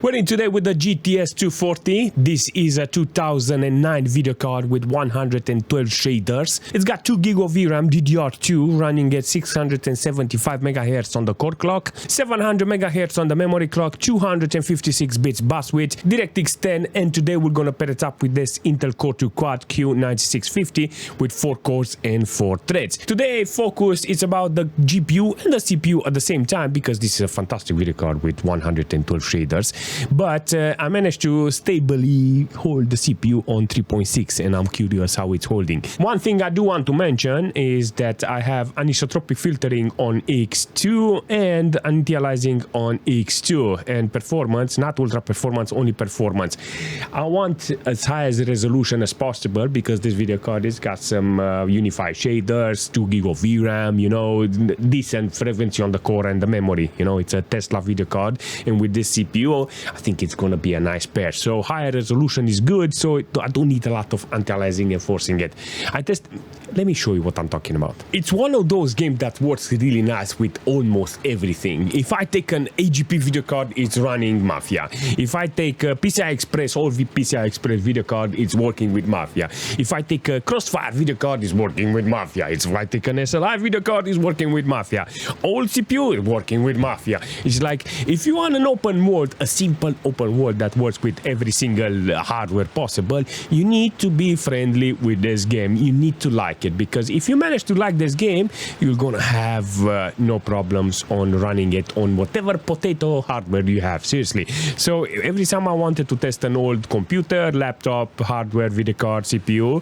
We're in today with the GTS 240. This is a 2009 video card with 112 shaders. It's got 2 GB of VRAM DDR2 running at 675 MHz on the core clock, 700 MHz on the memory clock, 256 bits bus width, DirectX 10, and today we're gonna pair it up with this Intel Core 2 Quad Q9650 with 4 cores and 4 threads. Today focus is about the GPU and the CPU at the same time because this is a fantastic video card with 112 shaders. But I managed to stably hold the CPU on 3.6 and I'm curious how it's holding. One thing I do want to mention is that I have anisotropic filtering on X2 and anti-aliasing on X2, and performance, not ultra performance, only performance. I want as high as resolution as possible because this video card has got some unified shaders, 2 GB of VRAM, you know, decent frequency on the core and the memory. You know, it's a Tesla video card, and with this CPU I think it's gonna be a nice pair. So higher resolution is good, so I don't need a lot of anti-aliasing and forcing it. Let me show you what I'm talking about. It's one of those games that works really nice with almost everything. If I take an AGP video card, it's running Mafia. If I take a PCI Express or PCI Express video card, it's working with Mafia. If I take a Crossfire video card, it's working with Mafia. If I take an SLI video card, it's working with Mafia. Old CPU is working with Mafia. It's like if you want an open world, a simple open world that works with every single hardware possible, you need to be friendly with this game. You need to like it, because if you manage to like this game, you're gonna have no problems on running it on whatever potato hardware you have. Seriously. So every time I wanted to test an old computer, laptop, hardware, video card, CPU,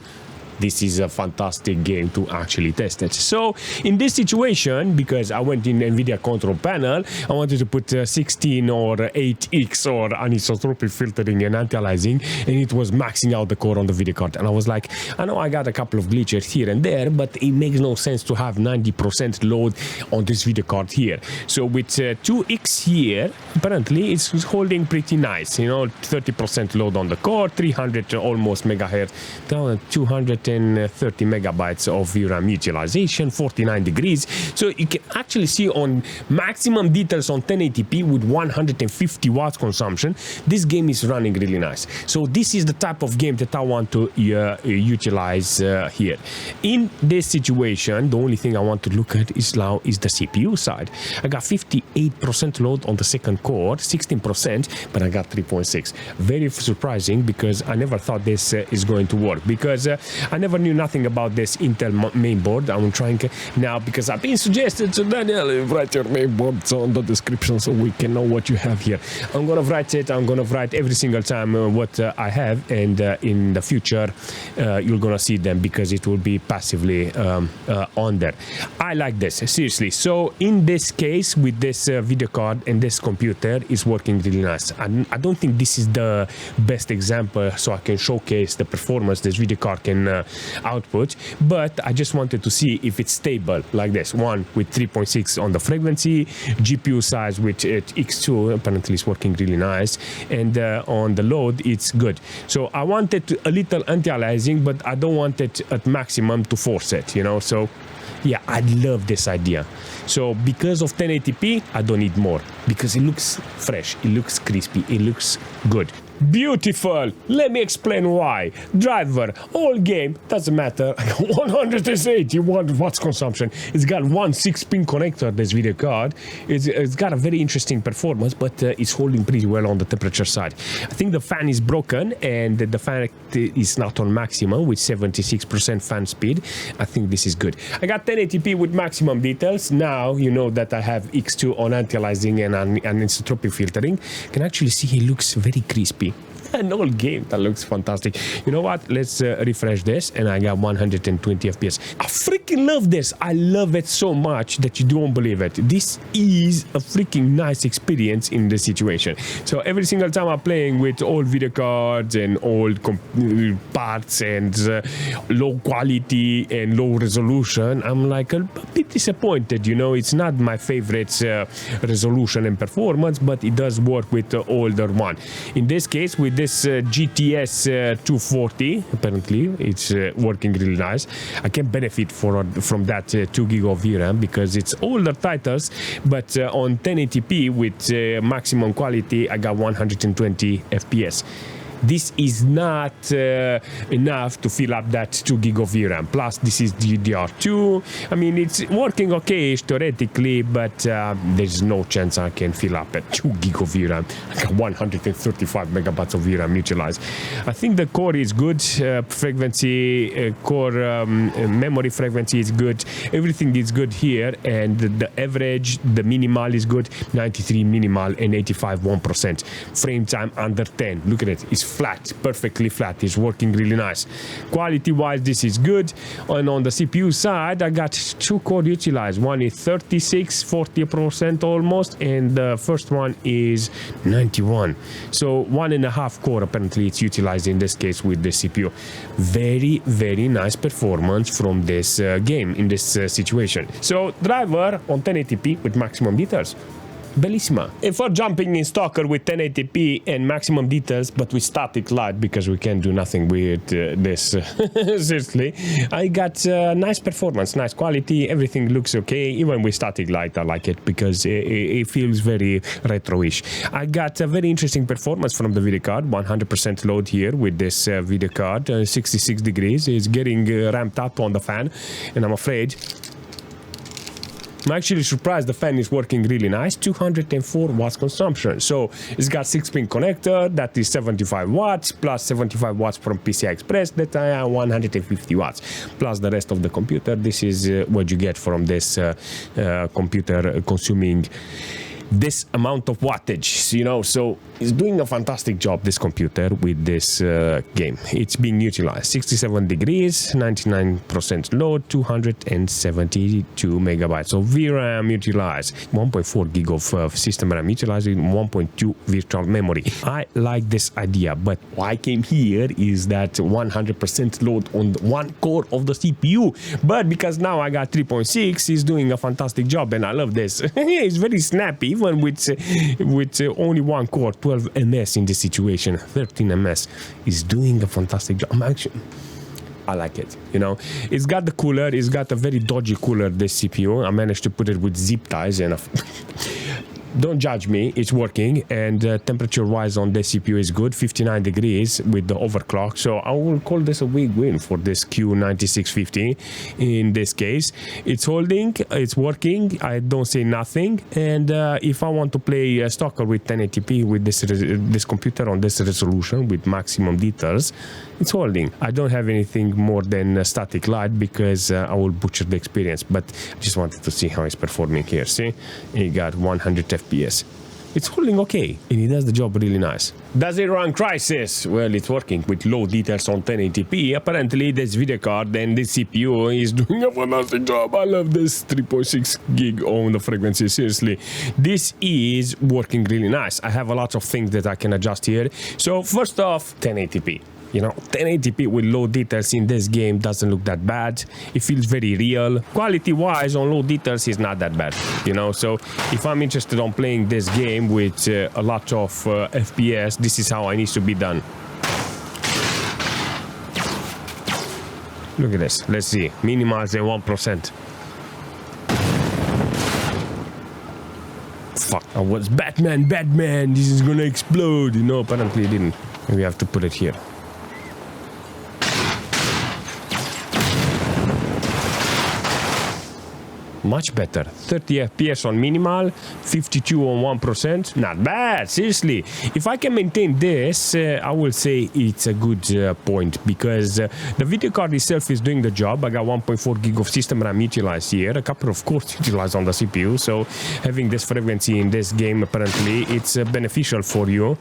this is a fantastic game to actually test it. So in this situation, because I went in NVIDIA control panel, I wanted to put 16 or 8x or anisotropic filtering and anti-aliasing, and it was maxing out the core on the video card. And I was like, I know I got a couple of glitches here and there, but it makes no sense to have 90% load on this video card here. So with 2x here, apparently it's holding pretty nice. You know, 30% load on the core, 300 almost megahertz, 230 megabytes of VRAM utilization, 49 degrees. So you can actually see on maximum details on 1080p with 150 watts consumption, this game is running really nice. So this is the type of game that I want to utilize here. In this situation, the only thing I want to look at is now is the CPU side. I got 58% load on the second core, 16%, but I got 3.6. Very surprising, because I never thought this is going to work, because I never knew nothing about this Intel main board. I'm trying now, because I've been suggested to Daniel, write your main board on the description so we can know what you have here. I'm gonna write it. I'm gonna write every single time what I have, and in the future you're gonna see them, because it will be passively on there. I like this, seriously. So in this case, with this video card and this computer, is working really nice. I don't think this is the best example so I can showcase the performance this video card can output, but I just wanted to see if it's stable like this. One with 3.6 on the frequency, GPU size with X2 apparently is working really nice, and on the load it's good. So I wanted a little anti-aliasing, but I don't want it at maximum to force it, you know. So yeah, I love this idea. So because of 1080p, I don't need more, because it looks fresh, it looks crispy, it looks good. Beautiful. Let me explain why. Driver, all game, doesn't matter. 181 watts consumption. It's got one 6-pin connector, this video card. It's got a very interesting performance, but it's holding pretty well on the temperature side. I think the fan is broken, and the fan is not on maximum with 76% fan speed. I think this is good. I got 1080p with maximum details. Now you know that I have X2 on anti-aliasing and anisotropic filtering. You can actually see it looks very crispy. An old game that looks fantastic. You know what? Let's refresh this, and I got 120 FPS. I freaking love this. I love it so much that you don't believe it. This is a freaking nice experience in this situation. So every single time I'm playing with old video cards and old parts and low quality and low resolution, I'm like a bit disappointed. You know, it's not my favorite resolution and performance, but it does work with the older one. In this case, with this GTS 240. Apparently, it's working really nice. I can benefit from that 2 gig of VRAM because it's older titles, but on 1080p with maximum quality, I got 120 FPS. This is not enough to fill up that 2 gig of VRAM. Plus, this is DDR2. I mean, it's working okay theoretically, but there's no chance I can fill up at 2 gig of VRAM. I got 135 megabytes of VRAM utilized. I think the core is good. Frequency, core memory frequency is good. Everything is good here. And the average, the minimal is good. 93 minimal and 85 1%. Frame time under 10. Look at it. It's flat, perfectly flat. It's working really nice. Quality wise, this is good. And on the CPU side, I got 2 core utilized. One is 40% almost, and the first one is 91. So 1.5 core apparently it's utilized in this case with the CPU. Very nice performance from this game in this situation. So driver on 1080p with maximum details. Bellissima. If we're jumping in S.T.A.L.K.E.R with 1080p and maximum details, but with static light because we can't do nothing with this, seriously, I got nice performance, nice quality, everything looks okay. Even with static light, I like it because it feels very retro-ish. I got a very interesting performance from the video card, 100% load here with this video card, 66 degrees. It's getting ramped up on the fan, and I'm afraid I'm actually surprised the fan is working really nice. 204 watts consumption. So it's got 6-pin connector that is 75 watts plus 75 watts from PCI Express that I 150 watts plus the rest of the computer. This is what you get from this computer consuming this amount of wattage, you know. So it's doing a fantastic job, this computer, with this game. It's being utilized 67 degrees, 99% load, 272 megabytes of VRAM utilized, 1.4 gig of system RAM utilized, 1.2 virtual memory. I like this idea, but why I came here is that 100% load on one core of the CPU. But because now I got 3.6, it's doing a fantastic job, and I love this. It's very snappy. Even with only one core, 12 ms in this situation, 13 ms, is doing a fantastic job. I like it, you know. It's got the cooler, it's got a very dodgy cooler, this CPU. I managed to put it with zip ties and don't judge me, it's working. And temperature wise on this CPU is good, 59 degrees with the overclock. So I will call this a big win for this Q9650 in this case. It's holding, it's working, I don't say nothing. And if I want to play S.T.A.L.K.E.R with 1080p with this computer on this resolution with maximum details, it's holding. I don't have anything more than static light because I will butcher the experience, but I just wanted to see how it's performing here. See, it got 100 FPS. It's holding okay, and it does the job really nice. Does it run Crysis? Well, it's working with low details on 1080p. Apparently, this video card and this CPU is doing a fantastic job. I love this 3.6 gig on the frequency. Seriously, this is working really nice. I have a lot of things that I can adjust here. So first off, 1080p. You know, 1080p with low details in this game doesn't look that bad. It feels very real. Quality wise on low details is not that bad, you know. So if I'm interested on playing this game with a lot of FPS, this is how it needs to be done. Look at this. Let's see. Minimize the 1%. Fuck. I was Batman. This is gonna explode. No, apparently it didn't. We have to put it here. Much better. 30 FPS on minimal, 52 on 1%. Not bad, seriously. If I can maintain this, I will say it's a good point because the video card itself is doing the job. I got 1.4 gig of system RAM utilized here, a couple of cores utilized on the CPU. So having this frequency in this game, apparently, it's beneficial for you.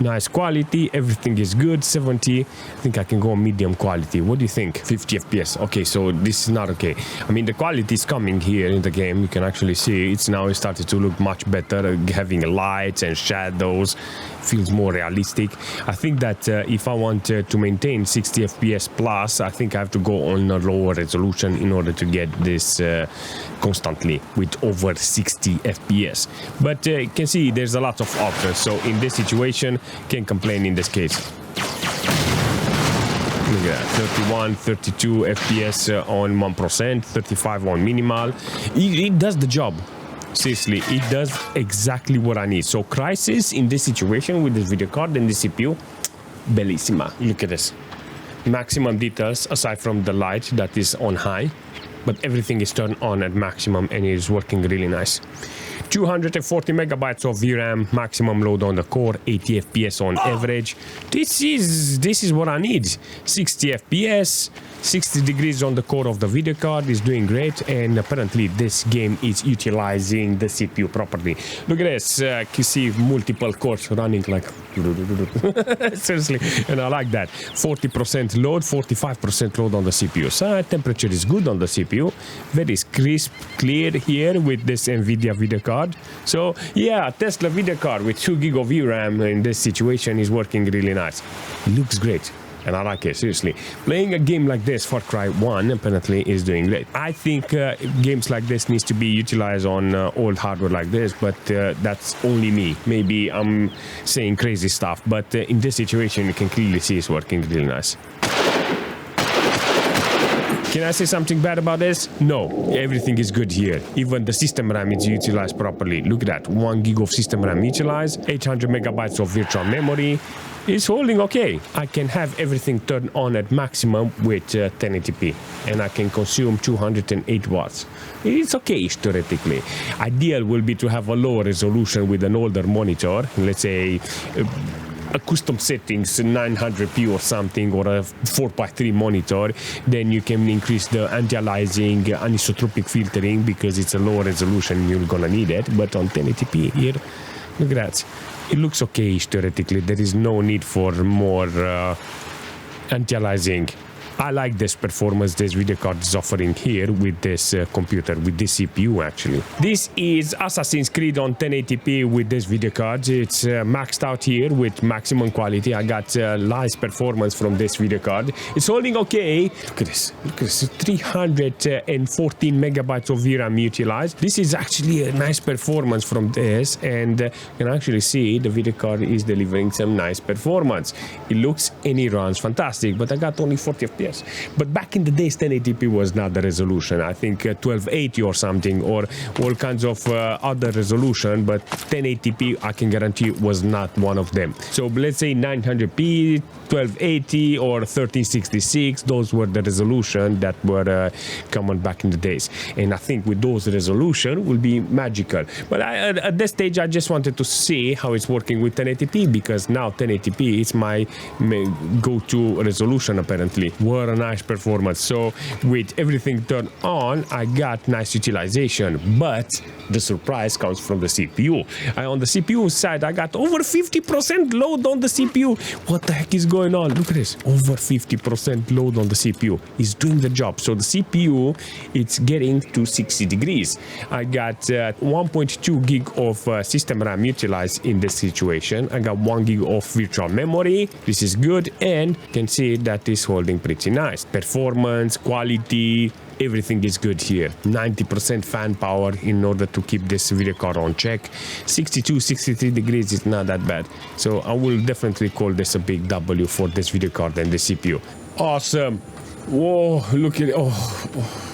Nice quality, everything is good. 70, I think I can go medium quality. What do you think? 50 FPS. Okay, so this is not okay. I mean, the quality is coming here in the game. You can actually see it's now started to look much better, having lights and shadows. Feels more realistic. I think that if I want to maintain 60 FPS plus, I think I have to go on a lower resolution in order to get this constantly with over 60 FPS. But you can see there's a lot of options. So in this situation, Can't complain in this case. Look at that, 31, 32 FPS on 1%, 35 on minimal. It does the job. Seriously, it does exactly what I need. So Crysis in this situation with this video card and the CPU, bellissima. Look at this. Maximum details aside from the light that is on high, but everything is turned on at maximum and it is working really nice. 240 megabytes of VRAM, maximum load on the core, 80 FPS on average. This is what I need. 60 FPS, 60 degrees on the core of the video card is doing great, and apparently this game is utilizing the CPU properly. Look at this, you see multiple cores running like seriously, and I like that. 40% load, 45% load on the CPU. So temperature is good on the CPU, very crisp, clear here with this NVIDIA video card. So yeah, Tesla video card with 2 GB of VRAM in this situation is working really nice. It looks great. And I like it, seriously. Playing a game like this, Far Cry 1, apparently is doing great. I think games like this needs to be utilized on old hardware like this, but that's only me. Maybe I'm saying crazy stuff, but in this situation, you can clearly see it's working really nice. Can I say something bad about this? No, everything is good here. Even the system RAM is utilized properly. Look at that, 1 GB of system RAM utilized, 800 megabytes of virtual memory. It's holding okay. I can have everything turned on at maximum with 1080p, and I can consume 208 watts. It's okay theoretically. Ideal will be to have a lower resolution with an older monitor, let's say a custom settings 900p or something, or a 4x3 monitor. Then you can increase the anti-aliasing, anisotropic filtering, because it's a lower resolution, you're gonna need it. But on 1080p here, look at that. It looks okay theoretically. There is no need for more anti-aliasing. I like this performance this video card is offering here with this computer, with this CPU actually. This is Assassin's Creed on 1080p with this video card. It's maxed out here with maximum quality. I got nice performance from this video card. It's holding okay. Look at this. Look at this. 314 megabytes of VRAM utilized. This is actually a nice performance from this, and you can actually see the video card is delivering some nice performance. It looks and it runs fantastic, but I got only 40 FPS. But back in the days, 1080p was not the resolution. I think 1280 or something, or all kinds of other resolution, but 1080p, I can guarantee, was not one of them. So let's say 900p, 1280 or 1366, those were the resolution that were common back in the days. And I think with those resolution will be magical. But at this stage, I just wanted to see how it's working with 1080p, because now 1080p is my go-to resolution apparently. What a nice performance. So with everything turned on, I got nice utilization, but the surprise comes from the CPU. On the CPU side, I got over 50% load on the CPU. What the heck is going on? Look at this, over 50% load on the CPU. Is doing the job. So the CPU, it's getting to 60 degrees. I got 1.2 gig of system RAM utilized in this situation. I got 1 gig of virtual memory. This is good, and you can see that is holding pretty nice. Performance, quality, everything is good here. 90% fan power in order to keep this video card on check. 62, 63 degrees is not that bad. So I will definitely call this a big W for this video card and the CPU. Awesome. Whoa, look at it. Oh.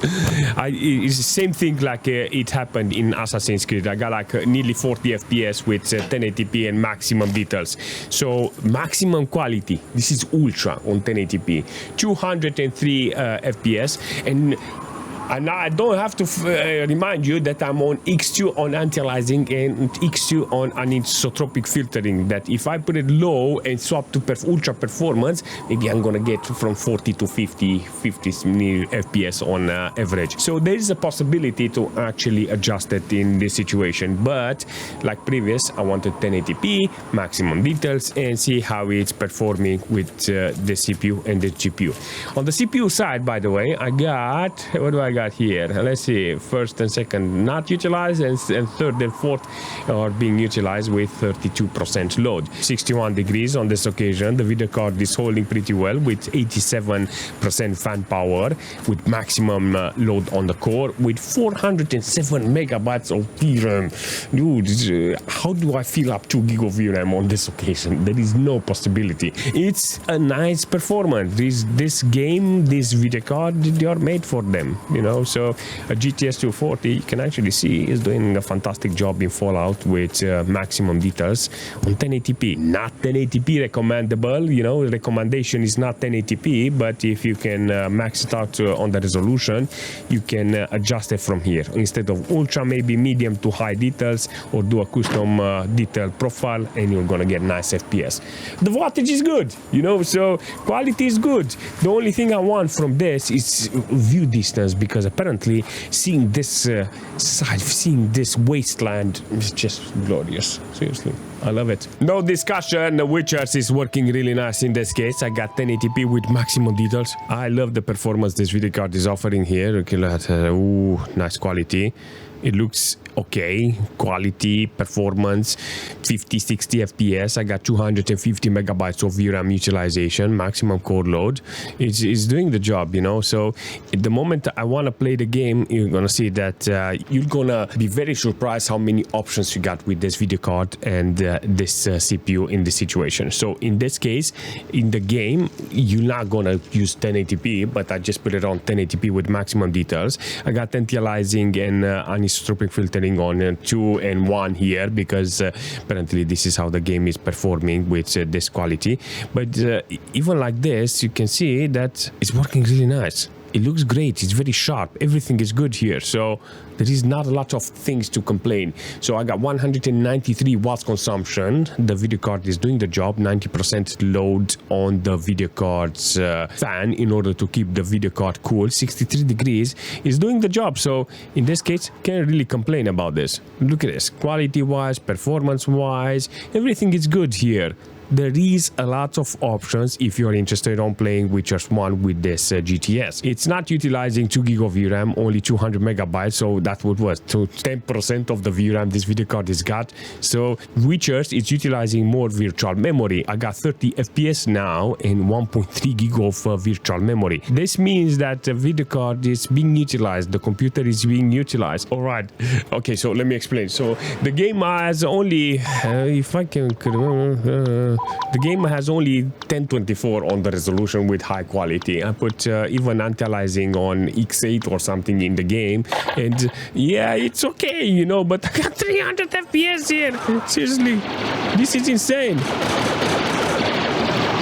It's the same thing like it happened in Assassin's Creed. I got like nearly 40 FPS with 1080p and maximum details. So maximum quality. This is ultra on 1080p. 203 FPS, and I don't have to remind you that I'm on X2 on anti-aliasing and X2 on anisotropic filtering, that if I put it low and swap to ultra performance, maybe I'm gonna get from 40 to 50 FPS on average. So there is a possibility to actually adjust it in this situation, but like previous, I wanted 1080p, maximum details, and see how it's performing with the CPU and the GPU. On the CPU side, by the way, I got, what do I got? got here? Let's see. First and second not utilized, and third and fourth are being utilized with 32% load. 61 degrees on this occasion. The video card is holding pretty well with 87% fan power, with maximum load on the core, with 407 megabytes of VRAM. Dude, how do I fill up 2 gig of VRAM on this occasion? There is no possibility. It's a nice performance. This game, this video card, they are made for them, you know. So a GTS 240, you can actually see, is doing a fantastic job in Fallout with maximum details on 1080p. Not 1080p recommendable, you know. Recommendation is not 1080p, but if you can max it out on the resolution, you can adjust it from here. Instead of ultra, maybe medium to high details, or do a custom detail profile, and you're gonna get nice FPS. The wattage is good, you know, so quality is good. The only thing I want from this is view distance, because apparently seeing this side, seeing this wasteland is just glorious. Seriously, I love it. No discussion, the Witchers is working really nice in this case. I got 1080p with maximum details. I love the performance this video card is offering here. Look at that. Ooh, nice quality. It looks okay. Quality, performance, 50-60 FPS. I got 250 megabytes of VRAM utilization, maximum core load. It's doing the job, you know. So at the moment I want to play the game, you're gonna see that you're gonna be very surprised how many options you got with this video card and this CPU in this situation. So in this case, in the game, you're not gonna use 1080p, but I just put it on 1080p with maximum details. I got anti-aliasing and anisotropic filtering on 2 and 1 here, because apparently this is how the game is performing with this quality. But even like this, you can see that it's working really nice. It looks great. It's very sharp. Everything is good here. So there is not a lot of things to complain. So I got 193 watts consumption. The video card is doing the job. 90% load on the video card's fan in order to keep the video card cool. 63 degrees is doing the job. So in this case, can't really complain about this. Look at this. Quality-wise, performance-wise, everything is good here. There is a lot of options if you're interested on playing Witcher 1 with this GTS. It's not utilizing 2 gig of VRAM, only 200 megabytes, so that would was to 10% of the VRAM this video card has got. So Witchers is utilizing more virtual memory. I got 30 FPS now and 1.3 gig of virtual memory. This means that the video card is being utilized, the computer is being utilized. All right, okay, so let me explain. So the game has only, if I can remember, the game has only 1024 on the resolution with high quality. I put even anti-aliasing on X8 or something in the game, and yeah, it's okay, you know, but I got 300 FPS here. Seriously, this is insane.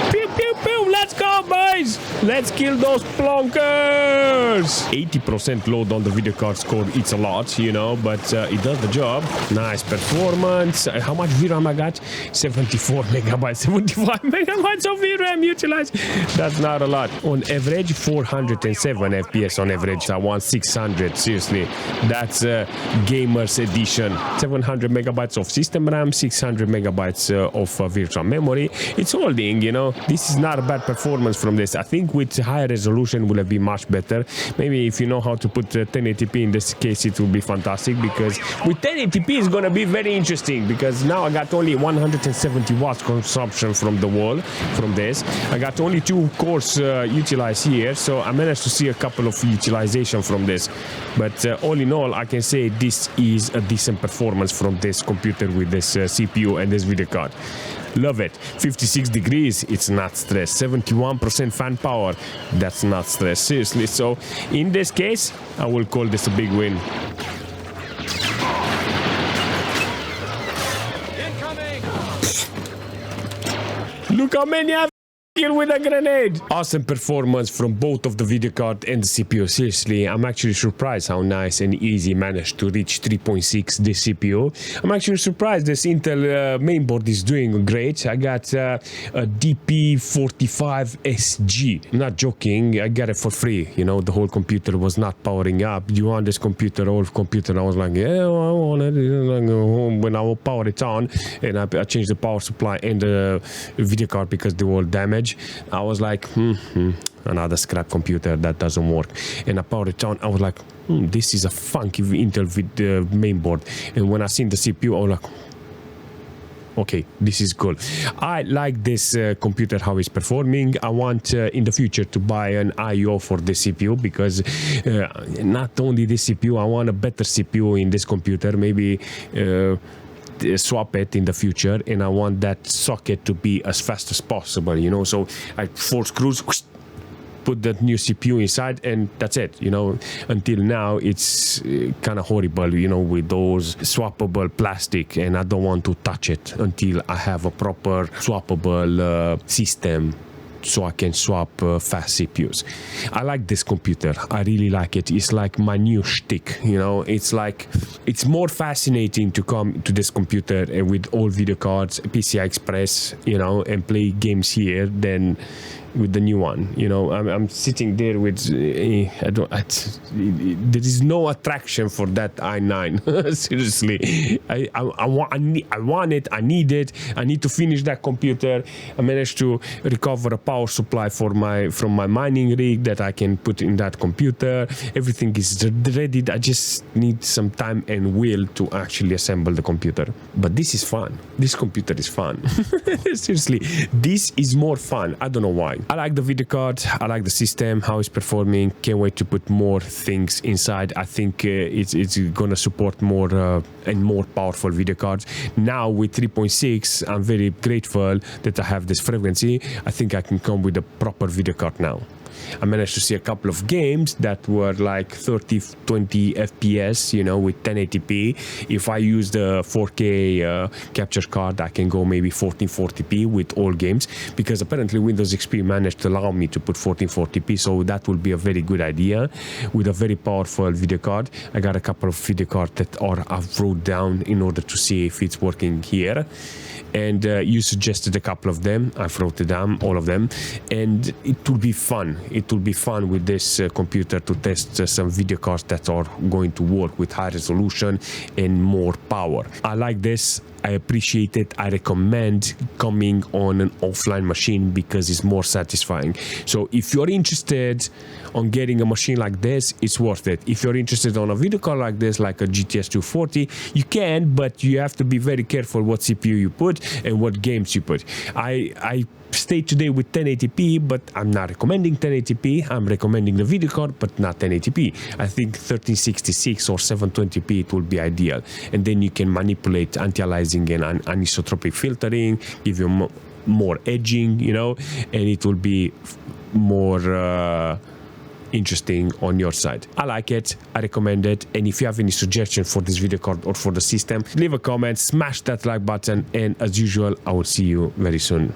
Pew, pew, pew, let's go, boys. Let's kill those plonkers. 80% load on the video card score. It's a lot, you know, but it does the job. Nice performance. How much VRAM I got? 74 megabytes, 75 megabytes of VRAM utilized. That's not a lot. On average, 407 FPS on average. I want 600. Seriously, that's Gamers Edition. 700 megabytes of system RAM, 600 megabytes of virtual memory. It's holding, you know. This is not a bad performance from this. I think with higher resolution will be much better. Maybe if you know how to put 1080p in this case, it will be fantastic, because with 1080p it's gonna be very interesting, because now I got only 170 watts consumption from the wall from this. I got only 2 cores utilized here, so I managed to see a couple of utilization from this. But all in all, I can say this is a decent performance from this computer with this CPU and this video card. Love it. 56 degrees, it's not stress. 71% fan power, that's not stress. Seriously, so in this case, I will call this a big win. Incoming. Look how many I've killed with a grenade. Awesome performance from both of the video card and the CPU. Seriously, I'm actually surprised how nice and easy managed to reach 3.6 this CPU. I'm actually surprised this Intel mainboard is doing great. I got a DP45SG. I'm not joking, I got it for free. You know, the whole computer was not powering up. You want this computer, old computer? I was like, yeah, I want it. When I will power it on, and I changed the power supply and the video card because they were damaged. edge. I was like, another scrap computer that doesn't work. And I powered it on. I was like, this is a funky Intel with the main board. And when I seen the CPU, I was like, okay, this is cool. I like this computer, how it's performing. I want in the future to buy an I/O for this CPU, because not only this CPU, I want a better CPU in this computer. Maybe swap it in the future, and I want that socket to be as fast as possible, you know. So I 4 screws, put that new CPU inside, and that's it, you know. Until now it's kind of horrible, you know, with those swappable plastic, and I don't want to touch it until I have a proper swappable system, so I can swap fast CPUs. I like this computer. I really like it. It's like my new shtick, you know. It's like, it's more fascinating to come to this computer and with all video cards, PCI Express, you know, and play games here than with the new one, you know. I'm sitting there with there is no attraction for that i9. Seriously, I want it. I need it. I need to finish that computer. I managed to recover a power supply from my mining rig that I can put in that computer. Everything is ready. I just need some time and will to actually assemble the computer. But this is fun. This computer is fun. Seriously, this is more fun. I don't know why. I like the video card. I like the system, how it's performing. Can't wait to put more things inside. I think it's gonna support more and more powerful video cards. Now with 3.6, I'm very grateful that I have this frequency. I think I can come with a proper video card now. I managed to see a couple of games that were like 30-20 FPS, you know, with 1080p. If I use the 4K capture card, I can go maybe 1440p with all games, because apparently Windows XP managed to allow me to put 1440p, so that will be a very good idea with a very powerful video card. I got a couple of video cards that I've wrote down in order to see if it's working here. And you suggested a couple of them. I've wrote it down, all of them, and it will be fun. It will be fun with this computer to test some video cards that are going to work with high resolution and more power. I like this. I appreciate it. I recommend coming on an offline machine because it's more satisfying. So if you're interested on getting a machine like this, it's worth it. If you're interested on a video card like this, like a GTS 240, you can, but you have to be very careful what CPU you put and what games you put. I stayed today with 1080p, but I'm not recommending 1080p. I'm recommending the video card, but not 1080p. I think 1366 or 720p it will be ideal, and then you can manipulate anti-aliasing and anisotropic filtering, give you more edging, you know, and it will be more interesting on your side. I like it. I recommend it. And if you have any suggestion for this video card or for the system, leave a comment, smash that like button, and as usual, I will see you very soon.